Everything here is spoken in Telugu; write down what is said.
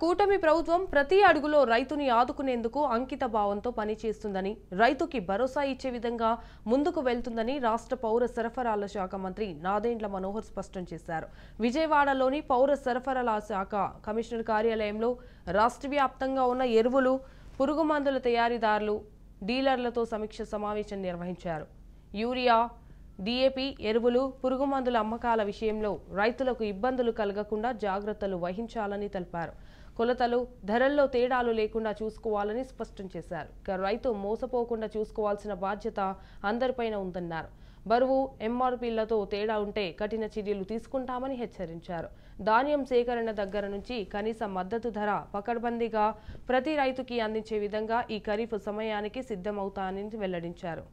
కూటమి ప్రభుత్వం ప్రతి అడుగులో రైతుని ఆదుకునేందుకు అంకిత భావంతో పనిచేస్తుందని, రైతుకి భరోసా ఇచ్చే విధంగా ముందుకు వెళ్తుందని రాష్ట్ర పౌర సరఫరాల శాఖ మంత్రి నాదెండ్ల మనోహర్ స్పష్టం చేశారు. విజయవాడలోని పౌర సరఫరాల శాఖ కమిషనర్ కార్యాలయంలో రాష్ట్ర వ్యాప్తంగా ఉన్న ఎరువులు, పురుగుమందుల తయారీదారులు, డీలర్లతో సమీక్ష సమావేశం నిర్వహించారు. యూరియా, DAP ఎరువులు, పురుగుమందుల అమ్మకాల విషయంలో రైతులకు ఇబ్బందులు కలగకుండా జాగ్రత్తలు వహించాలని తెలిపారు. కొలతలు, ధరల్లో తేడాలు లేకుండా చూసుకోవాలని స్పష్టం చేశారు. రైతు మోసపోకుండా చూసుకోవాల్సిన బాధ్యత అందరిపైన ఉందన్నారు. బరువు, MRPలతో తేడా ఉంటే కఠిన చర్యలు తీసుకుంటామని హెచ్చరించారు. ధాన్యం సేకరణ దగ్గర నుంచి కనీస మద్దతు ధర పకడ్బందీగా ప్రతి రైతుకి అందించే విధంగా ఈ ఖరీఫ్ సమయానికి సిద్ధమవుతానని వెల్లడించారు.